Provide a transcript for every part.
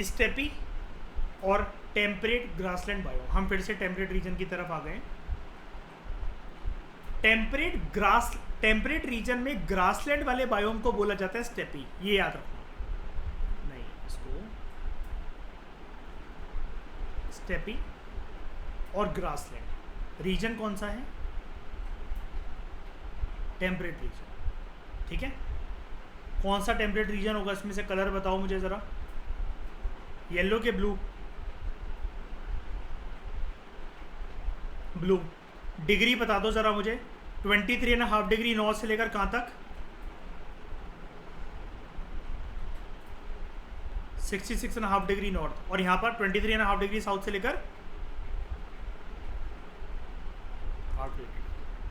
Steppe और temperate grassland biome. हम फिर से टेम्परेट रीजन की तरफ आ गए। टेम्परेट रीजन में ग्रासलैंड वाले बायोम को बोला जाता है स्टेपी, ये याद रखना। नहीं, इसको स्टेपी और ग्रासलैंड रीजन कौन सा है? Temperate region. ठीक है, कौन सा टेम्परेट रीजन होगा इसमें से? कलर बताओ मुझे ज़रा, येलो के ब्लू? ब्लू। डिग्री बता दो ज़रा मुझे, 23.5 डिग्री नॉर्थ से लेकर कहाँ तक? 66.5 डिग्री नॉर्थ। और यहाँ पर 23.5 डिग्री साउथ से लेकर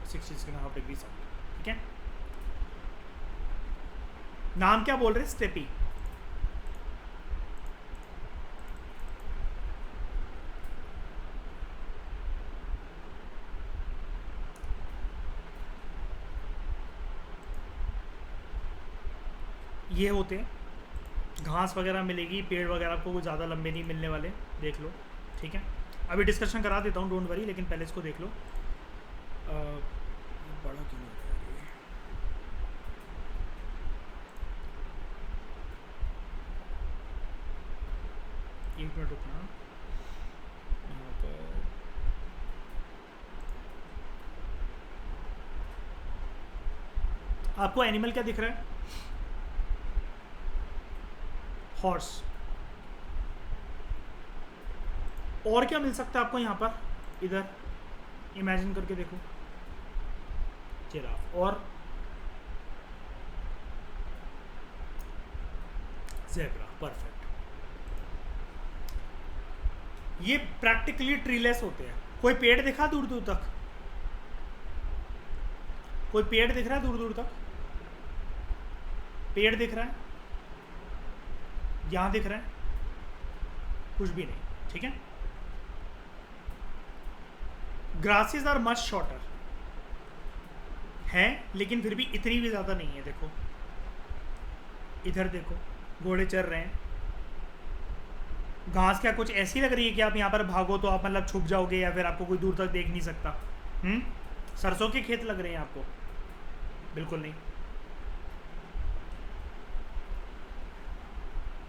66.5 डिग्री साउथ। ठीक है, नाम क्या बोल रहे हैं? स्टेपी। ये होते हैं, घास वगैरह मिलेगी, पेड़ वगैरह आपको कुछ ज़्यादा लंबे नहीं मिलने वाले, देख लो। ठीक है, अभी डिस्कशन करा देता हूँ, डोंट वरी, लेकिन पहले इसको देख लो। बड़ा क्यों नहीं है ये? 1 मिनट रुकना। यहाँ पर आपको एनिमल क्या दिख रहा है? हॉर्स। और क्या मिल सकता है आपको यहाँ पर? इधर इमेजिन करके देखो, जिराफ और ज़ेब्रा। परफेक्ट। ये प्रैक्टिकली ट्रीलेस होते हैं। कोई पेड़ दिखा दूर दूर तक? कोई पेड़ दिख रहा है दूर दूर तक? पेड़ दिख रहा है? यहां दिख रहा है? कुछ भी नहीं। ठीक है, ग्रासेस आर मच शॉर्टर हैं, लेकिन फिर भी इतनी भी ज़्यादा नहीं है। देखो इधर देखो, घोड़े चल रहे हैं। घास क्या कुछ ऐसी लग रही है कि आप यहाँ पर भागो तो आप मतलब छुप जाओगे, या फिर आपको कोई दूर तक देख नहीं सकता? सरसों के खेत लग रहे हैं आपको? बिल्कुल नहीं।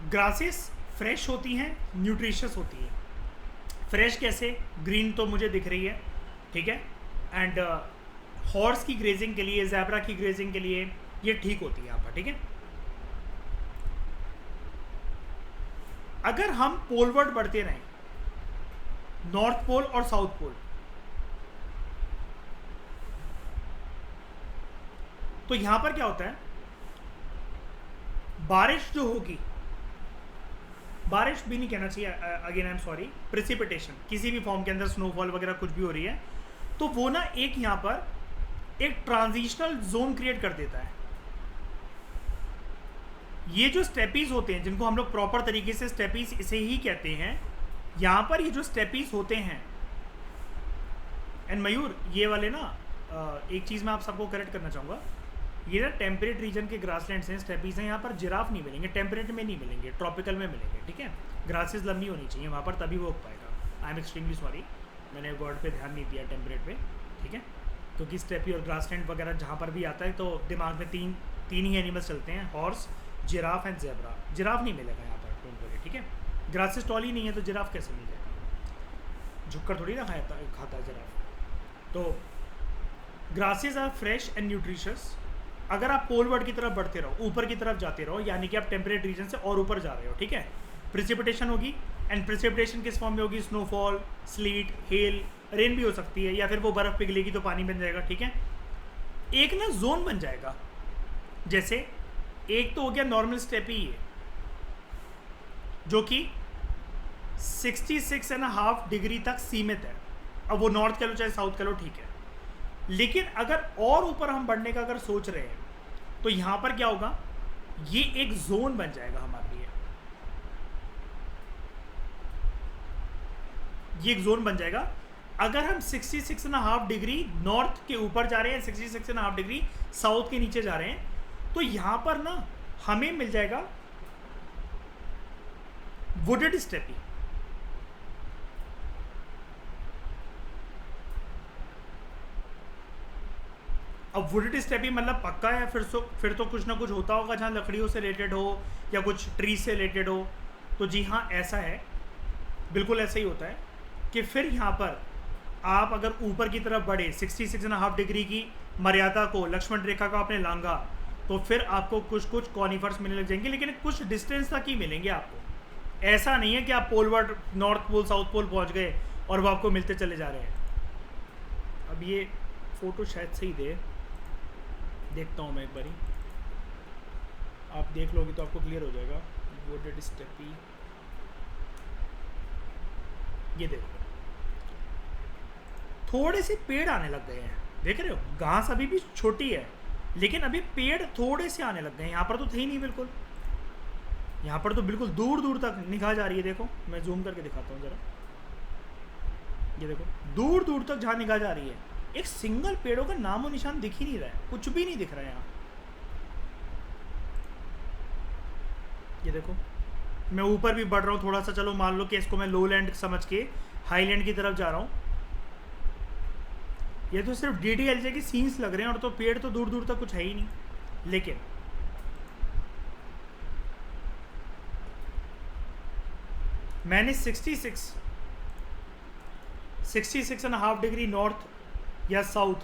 ग्रासेस फ्रेश होती हैं, न्यूट्रिशियस होती हैं। फ्रेश कैसे? ग्रीन तो मुझे दिख रही है। ठीक है, एंड हॉर्स की ग्रेजिंग के लिए, ज़ेब्रा की ग्रेजिंग के लिए ये ठीक होती है यहाँ पर। ठीक है, अगर हम पोलवर्ड बढ़ते रहें, नॉर्थ पोल और साउथ पोल, तो यहां पर क्या होता है? बारिश जो होगी, बारिश भी नहीं कहना चाहिए, again I am sorry, precipitation किसी भी फॉर्म के अंदर, स्नोफॉल वगैरह कुछ भी हो रही है, तो वो ना एक यहाँ पर एक ट्रांजिशनल जोन क्रिएट कर देता है। ये जो स्टेपीज होते हैं, जिनको हम लोग प्रॉपर तरीके से स्टेपीज इसे ही कहते हैं, यहाँ पर ये जो स्टेपीज होते हैं, एंड मयूर ये वाले ना, एक चीज़ मैं आप सबको करेक्ट करना चाहूँगा, ये ना टेम्परेट रीजन के ग्रासलैंड्स हैं, स्टेपीज हैं। यहाँ पर जिराफ नहीं मिलेंगे, टेम्परेट में नहीं मिलेंगे, ट्रॉपिकल में मिलेंगे। ठीक है, ग्रासेस लंबी होनी चाहिए वहाँ पर, तभी वो उग पाएगा। आई एम एक्सट्रीमली सॉरी, मैंने वर्ड पे ध्यान नहीं दिया टेम्परेट पे। ठीक है, क्योंकि स्टेपी और ग्रासलैंड वगैरह जहाँ पर भी आता है तो दिमाग में तीन ही एनिमल्स चलते हैं, horse, giraffe and zebra. Giraffe नहीं मिलेगा यहाँ पर, डोंट वरी। ठीक है, ग्रासेस टॉल ही नहीं है तो जिराफ कैसे मिल जाएगा? झुककर थोड़ी ना खाता है जिराफ। तो grasses are fresh and nutritious. अगर आप पोलवर्ड की तरफ बढ़ते रहो, ऊपर की तरफ जाते रहो, यानी कि आप टेम्परेट रीजन से और ऊपर जा रहे हो, ठीक है, प्रेसिपिटेशन होगी, एंड प्रेसिपिटेशन किस फॉर्म में होगी? स्नोफॉल, स्लीट, हेल, रेन भी हो सकती है, या फिर वो बर्फ़ पिघलेगी तो पानी बन जाएगा। ठीक है, एक ना जोन बन जाएगा। जैसे एक तो हो गया नॉर्मल स्टेपी है, जो कि 66.5 डिग्री तक सीमित है। अब वो नॉर्थ कह लो चाहे साउथ कह लो, ठीक है। लेकिन अगर और ऊपर हम बढ़ने का अगर सोच रहे हैं, तो यहां पर क्या होगा? ये एक जोन बन जाएगा हमारे लिए, ये एक जोन बन जाएगा। अगर हम 66.5 डिग्री नॉर्थ के ऊपर जा रहे हैं, 66.5 डिग्री साउथ के नीचे जा रहे हैं, तो यहां पर ना हमें मिल जाएगा वुडेड स्टेपी। अब वुडेड स्टेपी मतलब पक्का है, फिर तो कुछ ना कुछ होता होगा जहाँ लकड़ियों से रिलेटेड हो या कुछ ट्री से रिलेटेड हो। तो जी हाँ, ऐसा है, बिल्कुल ऐसा ही होता है कि फिर यहाँ पर आप अगर ऊपर की तरफ बढ़े 66.5 डिग्री की मर्यादा को, लक्ष्मण रेखा को आपने लांगा, तो फिर आपको कुछ कुछ कॉनिफर्स मिलने लग जाएंगे, लेकिन कुछ डिस्टेंस तक ही मिलेंगे आपको। ऐसा नहीं है कि आप पोलवर्ड नॉर्थ पोल साउथ पोल पहुंच गए और वो आपको मिलते चले जा रहे हैं। अब ये फोटो शायद सही दे, देखता हूँ मैं एक बारी, आप देख लोगे तो आपको क्लियर हो जाएगा। वुडेड स्टेपी, ये देखो थोड़े से पेड़ आने लग गए हैं, देख रहे हो? घास अभी भी छोटी है लेकिन अभी पेड़ थोड़े से आने लग गए हैं। यहाँ पर तो थे ही नहीं बिल्कुल, यहाँ पर तो बिल्कुल दूर दूर तक निगाह जा रही है। देखो मैं जूम करके दिखाता हूँ ज़रा, ये देखो दूर दूर तक जहाँ निगाह जा रही है, एक सिंगल पेड़ों का नामो निशान दिख ही नहीं रहा है, कुछ भी नहीं दिख रहा है यहाँ। ये देखो मैं ऊपर भी बढ़ रहा हूँ थोड़ा सा, चलो मान लो कि इसको मैं लो लैंड समझ के हाई लैंड की तरफ जा रहा हूँ। ये तो सिर्फ DDLJ के सीन्स लग रहे हैं और तो पेड़ तो दूर दूर तक कुछ है ही नहीं। लेकिन मैंने 66.5 डिग्री नॉर्थ या साउथ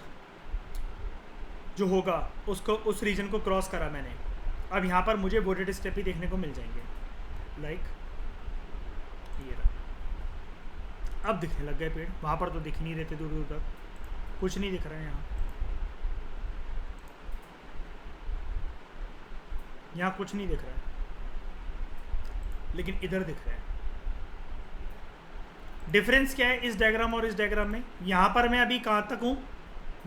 जो होगा उसको, उस रीजन को क्रॉस करा मैंने। अब यहाँ पर मुझे वुडेड स्टेपी देखने को मिल जाएंगे, लाइक ये रहा। अब दिखने लग गए पेड़, वहाँ पर तो दिख नहीं रहे थे दूर दूर तक, कुछ नहीं दिख रहा है यहाँ। यहाँ कुछ नहीं दिख रहा है, लेकिन इधर दिख रहा है। डिफरेंस क्या है इस डायग्राम और इस डायग्राम में? यहाँ पर मैं अभी कहाँ तक हूँ,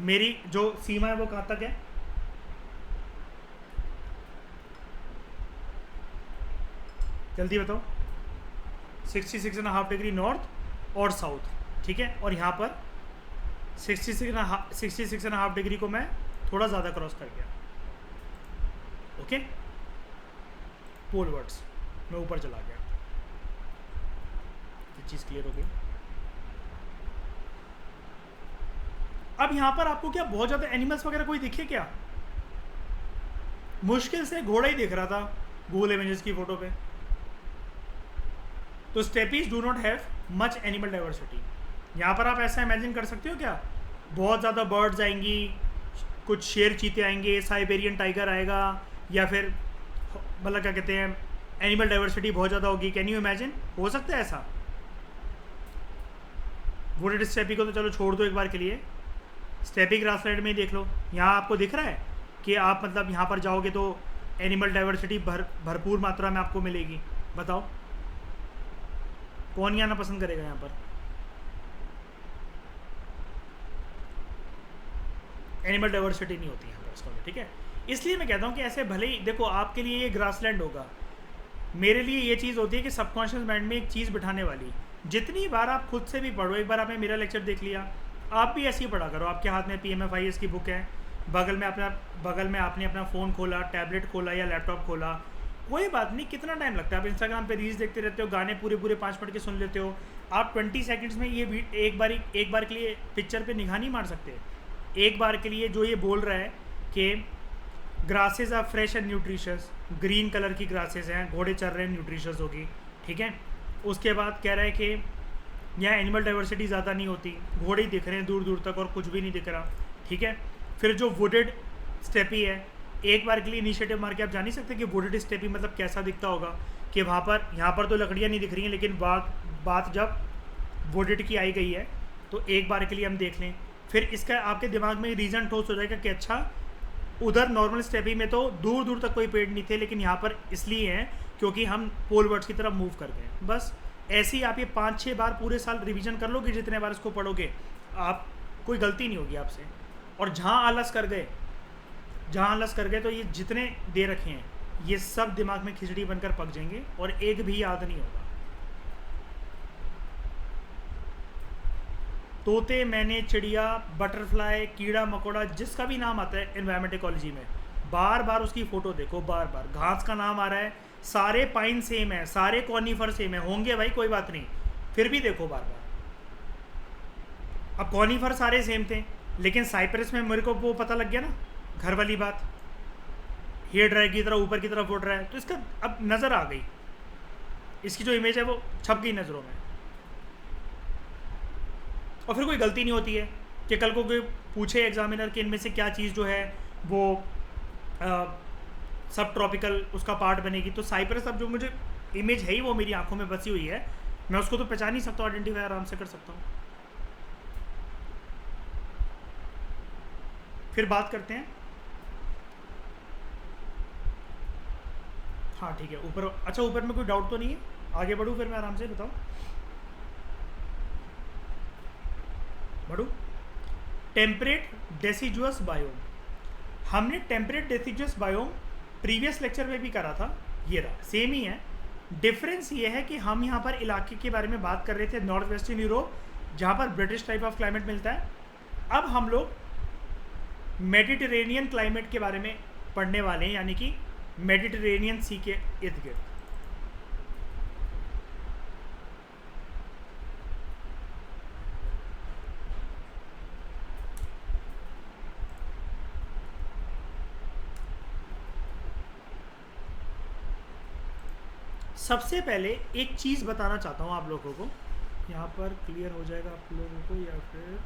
मेरी जो सीमा है वो कहाँ तक है? जल्दी बताओ। 66.5 डिग्री नॉर्थ और साउथ, ठीक है। और यहाँ पर 66.5 डिग्री को मैं थोड़ा ज़्यादा क्रॉस कर गया, ओके, पोलवर्ड्स मैं ऊपर चला गया। ये चीज़ क्लियर हो गई। अब यहाँ पर आपको क्या बहुत ज़्यादा एनिमल्स वगैरह कोई दिखे क्या? मुश्किल से घोड़ा ही दिख रहा था गूगल इमेजेस की फ़ोटो पे। तो steppes do not have much animal diversity. यहाँ पर आप ऐसा इमेजिन कर सकते हो क्या, बहुत ज़्यादा बर्ड्स आएंगी, कुछ शेर चीते आएंगे, साइबेरियन टाइगर आएगा, या फिर मतलब क्या कहते हैं, एनिमल डाइवर्सिटी बहुत ज़्यादा होगी। Can you imagine? हो सकता है ऐसा? वुडेड स्टेपी को तो चलो छोड़ दो एक बार के लिए, स्टेपी ग्रासलैंड में ही देख लो। यहाँ आपको दिख रहा है कि आप मतलब यहाँ पर जाओगे तो एनिमल डाइवर्सिटी भरपूर मात्रा में आपको मिलेगी। बताओ कौन आना पसंद करेगा यहाँ पर? एनिमल डाइवर्सिटी नहीं होती यहाँ पर इसका, ठीक है। इसलिए मैं कहता हूँ कि ऐसे भले ही देखो आपके लिए ये ग्रासलैंड होगा, मेरे लिए ये चीज़ होती है कि सबकॉन्शियस माइंड में एक चीज़ बिठाने वाली। जितनी बार आप खुद से भी पढ़ो, एक बार आपने मेरा लेक्चर देख लिया, आप भी ऐसे ही पढ़ा करो। आपके हाथ में PMFIS की बुक है, बगल में आपने अपना फ़ोन खोला, टैबलेट खोला या लैपटॉप खोला, कोई बात नहीं, कितना टाइम लगता है? आप इंस्टाग्राम पे रील्स देखते रहते हो, गाने पूरे 5 मिनट के सुन लेते हो। आप 20 सेकंड्स में ये एक बार के लिए पिक्चर पे निगाह नहीं मार सकते। एक बार के लिए जो ये बोल रहा है कि grasses are fresh and nutritious, green colour की ग्रासेस हैं, घोड़े चल रहे हैं, न्यूट्रिशियस होगी, ठीक है। उसके बाद कह रहा है कि यहाँ एनिमल डाइवर्सिटी ज़्यादा नहीं होती, घोड़े ही दिख रहे हैं दूर दूर तक और कुछ भी नहीं दिख रहा, ठीक है। फिर जो वुडेड स्टेपी है, एक बार के लिए इनिशिएटिव मार के आप जान नहीं सकते कि वुडेड स्टेपी मतलब कैसा दिखता होगा, कि वहाँ पर यहाँ पर तो लकड़ियाँ नहीं दिख रही हैं, लेकिन बात जब वुडेड की आई गई है तो एक बार के लिए हम देख लें। फिर इसका आपके दिमाग में रीज़न ठोस हो जाएगा कि अच्छा उधर नॉर्मल स्टेपी में तो दूर दूर तक कोई पेड़ नहीं थे, लेकिन यहाँ पर इसलिए हैं क्योंकि हम पोलवर्ड्स की तरफ मूव कर गए। बस ऐसे ही आप ये 5-6 बार पूरे साल रिवीजन कर लोगे, जितने बार इसको पढ़ोगे आप, कोई गलती नहीं होगी आपसे। और जहाँ आलस कर गए तो ये जितने दे रखे हैं ये सब दिमाग में खिचड़ी बनकर पक जाएंगे और एक भी याद नहीं होगा। तोते, मैने, चिड़िया, बटरफ्लाई, कीड़ा मकोड़ा, जिसका भी नाम आता है एनवायरमेंट इकोलॉजी में, बार बार उसकी फ़ोटो देखो, बार बार। घास का नाम आ रहा है, सारे पाइन सेम है, सारे कॉनिफर सेम है, होंगे भाई कोई बात नहीं, फिर भी देखो बार बार। अब कॉनिफर सारे सेम थे, लेकिन साइप्रस में मेरे को वो पता लग गया ना, घर वाली बात, हेयर ड्राई की तरह ऊपर की तरफ उड़ रहा है, तो इसका अब नज़र आ गई, इसकी जो इमेज है वो छप गई नज़रों में। और फिर कोई गलती नहीं होती है कि कल को कोई पूछे एग्जामिनर कि इनमें से क्या चीज़ जो है वो सब ट्रॉपिकल उसका पार्ट बनेगी, तो साइप्रस अब जो मुझे इमेज है ही वो मेरी आंखों में बसी हुई है, मैं उसको तो पहचान ही सकता हूँ, आइडेंटिफाई आराम से कर सकता हूँ। फिर बात करते हैं, हाँ ठीक है, ऊपर, अच्छा ऊपर में कोई डाउट तो नहीं है, आगे बढ़ूँ फिर मैं आराम से बताऊँ, बढ़ूँ। टेम्परेट डेसिजुअस बायोम, हमने टेम्परेट डेसिजुअस बायोम प्रीवियस लेक्चर में भी करा था, ये रहा, सेम ही है। डिफरेंस ये है कि हम यहाँ पर इलाके के बारे में बात कर रहे थे नॉर्थ वेस्टर्न यूरोप, जहाँ पर ब्रिटिश टाइप ऑफ क्लाइमेट मिलता है। अब हम लोग मेडिटेरेनियन क्लाइमेट के बारे में पढ़ने वाले हैं, यानी कि मेडिटेरेनियन सी के इर्द गिर्द। सबसे पहले एक चीज़ बताना चाहता हूँ आप लोगों को, यहाँ पर क्लियर हो जाएगा आप लोगों को या फिर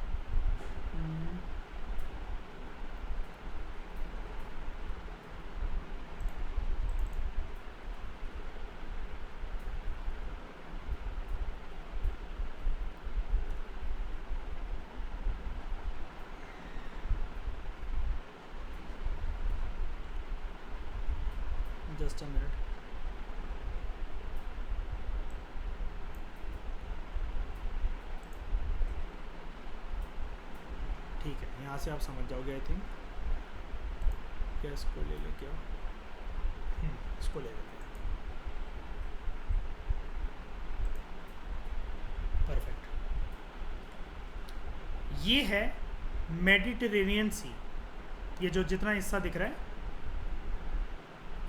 जस्ट अ मिनट। ठीक है, यहाँ से आप समझ जाओगे आई थिंक। क्या इसको ले ले, क्या इसको ले लेते हैं, परफेक्ट। ये है मेडिटेरेनियन सी, ये जो जितना हिस्सा दिख रहा है,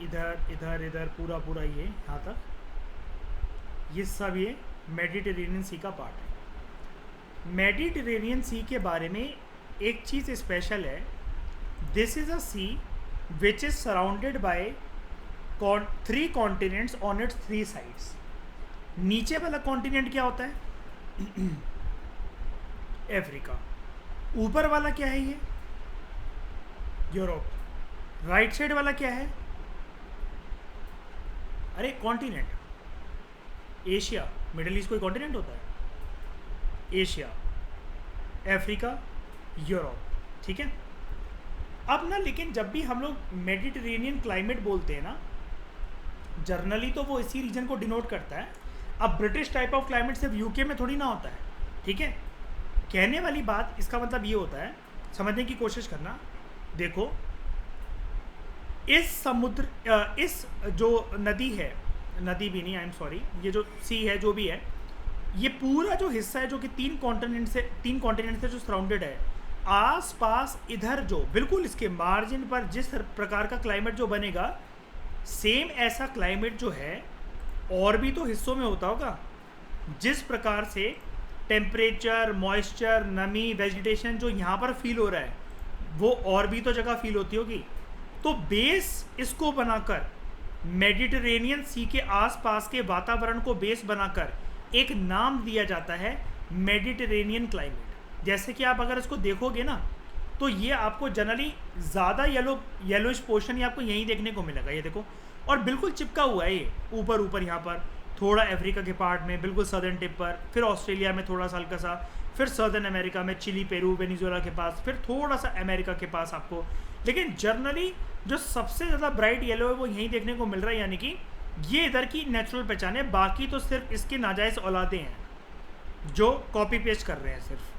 इधर इधर इधर पूरा पूरा ये यहाँ तक, ये सब ये मेडिटेरेनियन सी का पार्ट है। मेडिटेरेनियन सी के बारे में एक चीज़ स्पेशल है, this is a sea which is surrounded by 3 continents on its 3 sides. नीचे वाला कॉन्टिनेंट क्या होता है? अफ्रीका। ऊपर वाला क्या है? ये यूरोप। राइट साइड वाला क्या है? अरे कॉन्टिनेंट, एशिया। मिडिल ईस्ट कोई कॉन्टिनेंट होता है? एशिया, अफ्रीका, यूरोप, ठीक है। अब ना, लेकिन जब भी हम लोग मेडिटेरेनियन क्लाइमेट बोलते हैं ना, जर्नली तो वो इसी रीजन को डिनोट करता है। अब ब्रिटिश टाइप ऑफ क्लाइमेट सिर्फ यूके में थोड़ी ना होता है, ठीक है। कहने वाली बात, इसका मतलब ये होता है, समझने की कोशिश करना। देखो, इस समुद्र, इस जो नदी है, नदी भी नहीं, आई एम सॉरी, ये जो सी है जो भी है, ये पूरा जो हिस्सा है जो कि 3 कॉन्टिनेंट से जो सराउंडेड है, आस पास इधर जो बिल्कुल इसके मार्जिन पर जिस प्रकार का क्लाइमेट जो बनेगा, सेम ऐसा क्लाइमेट जो है और भी तो हिस्सों में होता होगा। जिस प्रकार से टेम्परेचर, मॉइस्चर, नमी, वेजिटेशन जो यहाँ पर फील हो रहा है, वो और भी तो जगह फील होती होगी। तो बेस इसको बनाकर, मेडिटेरेनियन सी के आसपास के वातावरण को बेस बनाकर एक नाम दिया जाता है मेडिटेरेनियन क्लाइमेट। जैसे कि आप अगर इसको देखोगे ना, तो ये आपको जनरली ज़्यादा येलोइश पोर्शन ही आपको यहीं देखने को मिलेगा, ये देखो, और बिल्कुल चिपका हुआ है ये ऊपर यहाँ पर, थोड़ा अफ्रीका के पार्ट में बिल्कुल सदर्न टिप पर, फिर ऑस्ट्रेलिया में थोड़ा सा हल्का सा, फिर सदर्न अमेरिका में चिली, पेरू, वेनेजुएला के पास, फिर थोड़ा सा अमेरिका के पास आपको। लेकिन जनरली जो सबसे ज़्यादा ब्राइट येलो है वो यहीं देखने को मिल रहा है, यानी कि ये इधर की नेचुरल पहचान है। बाकी तो सिर्फ इसके नाजायज़ औलादे हैं जो कॉपी पेस्ट कर रहे हैं सिर्फ।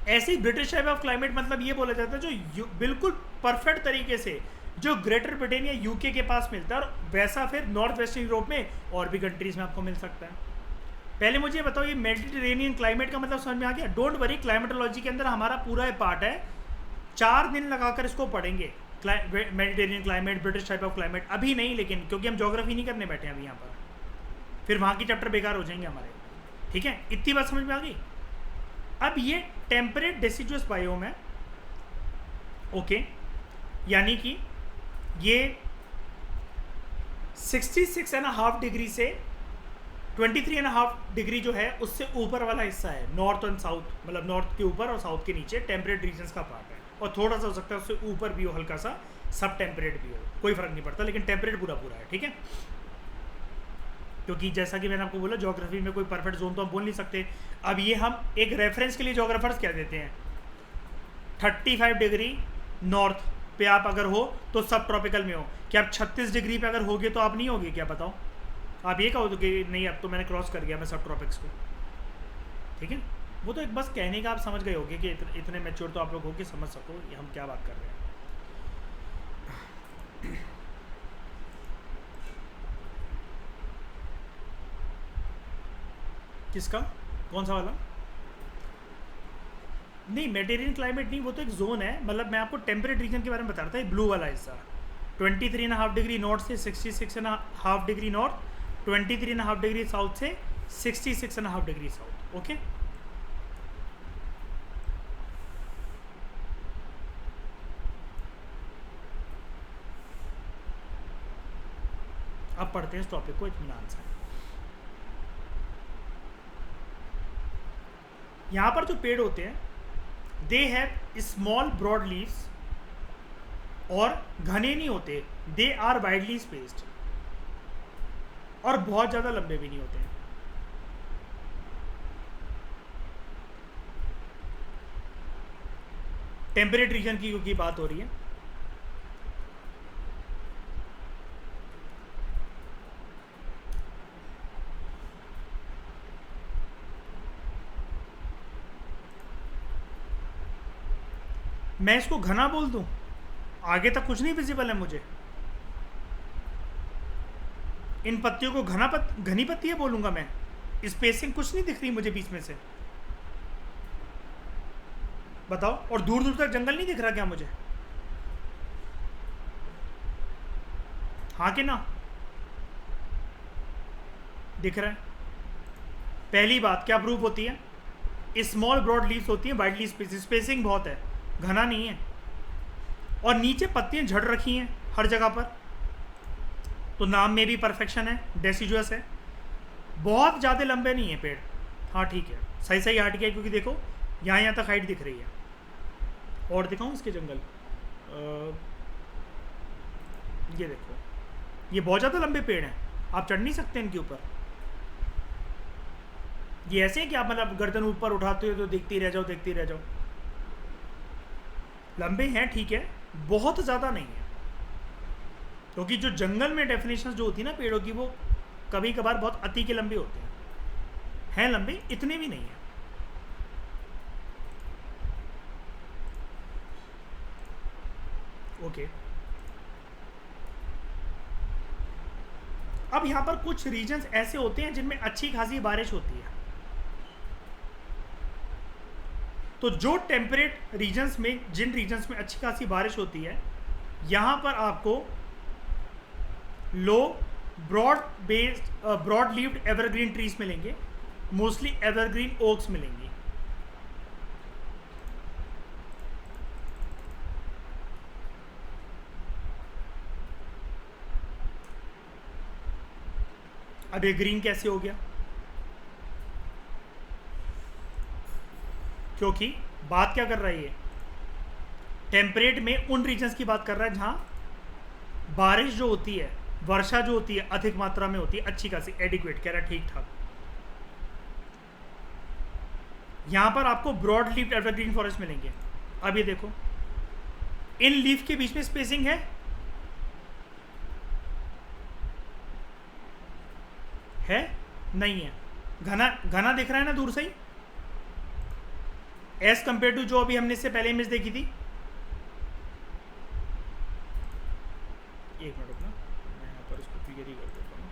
ऐसी ब्रिटिश टाइप ऑफ क्लाइमेट मतलब ये बोला जाता है जो बिल्कुल परफेक्ट तरीके से जो ग्रेटर ब्रिटेन या यूके के पास मिलता है, और वैसा फिर नॉर्थ वेस्टर्न यूरोप में और भी कंट्रीज़ में आपको मिल सकता है। पहले मुझे बताओ, ये मेडिटेरेनियन क्लाइमेट का मतलब समझ में आ गया? डोंट वरी, क्लाइमेटोलॉजी के अंदर हमारा पूरा पार्ट है, 4 दिन लगाकर इसको पढ़ेंगे, Mediterranean climate, British type of climate, अभी नहीं, लेकिन क्योंकि हम ज्योग्राफी नहीं करने बैठे हैं अभी यहाँ पर, फिर वहाँ की चैप्टर बेकार हो जाएंगे हमारे। ठीक है, इतनी बात समझ में आ गई। अब ये टेम्परेट डेसिडुअस बायोम है, ओके, यानी कि ये 66.5 डिग्री से 23.5 डिग्री जो है उससे ऊपर वाला हिस्सा है, नॉर्थ एंड साउथ, मतलब नॉर्थ के ऊपर और साउथ के नीचे टेम्परेट रीजन्स का पार्ट है, और थोड़ा सा हो सकता है उससे ऊपर भी हो, हल्का सा सब टेम्परेट भी हो, कोई फर्क नहीं पड़ता, लेकिन टेम्परेट पूरा पूरा है। ठीक है, क्योंकि जैसा कि मैंने आपको बोला ज्योग्राफी में कोई परफेक्ट जोन तो हम बोल नहीं सकते। अब ये हम एक रेफरेंस के लिए ज्योग्राफर्स क्या देते हैं, 35 डिग्री नॉर्थ पे आप अगर हो तो सब ट्रॉपिकल में हो, क्या आप 36 डिग्री पे अगर होगे तो आप नहीं होगे क्या, बताओ? आप ये कहो तो कि नहीं अब तो मैंने क्रॉस कर गया मैं सब ट्रॉपिक्स को। ठीक है, वो तो एक बस कहने का आप समझ गए होगे कि इतने मैच्योर तो आप लोग हो कि समझ सको ये हम क्या बात कर रहे हैं। किसका, कौन सा वाला? नहीं, मेडिटेरियन क्लाइमेट नहीं, वो तो एक जोन है, मतलब मैं आपको टेम्परेट रीजन के बारे में बता रहा था। ये ब्लू वाला हिस्सा 23.5 डिग्री नॉर्थ से 66.5 डिग्री नॉर्थ, 23.5 डिग्री साउथ से 66.5 डिग्री साउथ। ओके, अब पढ़ते हैं इस टॉपिक को इत्मीनान से। यहाँ पर जो पेड़ होते हैं they have small broad leaves, और घने नहीं होते, दे आर वाइडली स्पेस्ड, और बहुत ज़्यादा लंबे भी नहीं होते हैं। टेम्परेट रीजन की क्योंकि बात हो रही है, मैं इसको घना बोल दूं, आगे तक कुछ नहीं विजिबल है मुझे, इन पत्तियों को घनी पत्तियां बोलूंगा मैं, स्पेसिंग कुछ नहीं दिख रही मुझे बीच में से, बताओ? और दूर दूर तक जंगल नहीं दिख रहा क्या मुझे? हाँ कि ना? दिख रहा है। पहली बात क्या प्रूफ होती है, स्मॉल ब्रॉड लीव्स होती है, वाइडली स्पेसिंग बहुत है, घना नहीं है, और नीचे पत्तियां झड़ रखी हैं हर जगह पर, तो नाम में भी परफेक्शन है, डेसिडुअस है, बहुत ज़्यादा लंबे नहीं है पेड़। हाँ ठीक है, सही सही हट गया, क्योंकि देखो यहाँ तक हाइट दिख रही है। और दिखाऊँ इसके जंगल, ये देखो, ये बहुत ज़्यादा लंबे पेड़ हैं, आप चढ़ नहीं सकते इनके ऊपर। ये ऐसे हैं कि आप मतलब गर्दन ऊपर उठाते हो तो देखते रह जाओ, देखते रह जाओ। लंबे हैं ठीक है, बहुत ज़्यादा नहीं है, क्योंकि जो जंगल में डेफिनेशन जो होती है ना पेड़ों की, वो कभी कभार बहुत अति के लंबे होते हैं लंबे, इतने भी नहीं है। ओके, अब यहाँ पर कुछ रीजन्स ऐसे होते हैं जिनमें अच्छी खासी बारिश होती है, तो जो टेम्परेट रीजन्स में, जिन रीजन्स में अच्छी खासी बारिश होती है, यहाँ पर आपको लो ब्रॉड लीव्ड एवरग्रीन ट्रीज मिलेंगे, मोस्टली एवरग्रीन ओक्स मिलेंगी। अब ये ग्रीन कैसे हो गया, क्योंकि बात क्या कर रहा है ये, टेम्परेट में उन रीजन्स की बात कर रहा है जहां बारिश जो होती है, वर्षा जो होती है अधिक मात्रा में होती है, अच्छी खासी, एडिक्वेट, कह रहा ठीक ठाक। यहां पर आपको ब्रॉड लीफ एवरग्रीन फॉरेस्ट मिलेंगे। अब ये देखो, इन लीफ के बीच में स्पेसिंग है नहीं है, घना घना दिख रहा है ना दूर से ही, एज कंपेयर टू जो अभी हमने इससे पहले इमेज देखी थी। एक मिनट रुकना, मैं यहाँ पर इसको क्लियर ही कर देता हूँ।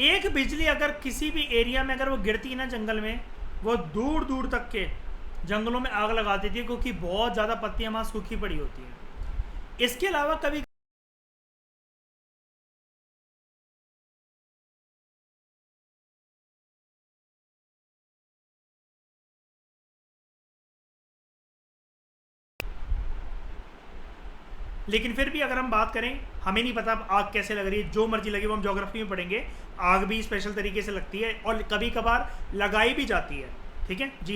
एक बिजली अगर किसी भी एरिया में अगर वो गिरती है ना जंगल में, वो दूर दूर तक के जंगलों में आग लगा देती है, क्योंकि बहुत ज़्यादा पत्तियां वहाँ सूखी पड़ी होती हैं। इसके अलावा कभी लेकिन फिर भी अगर हम बात करें, हमें नहीं पता आग कैसे लग रही है, जो मर्जी लगे, वो हम ज्योग्राफी में पढ़ेंगे, आग भी स्पेशल तरीके से लगती है और कभी कभार लगाई भी जाती है। ठीक है जी।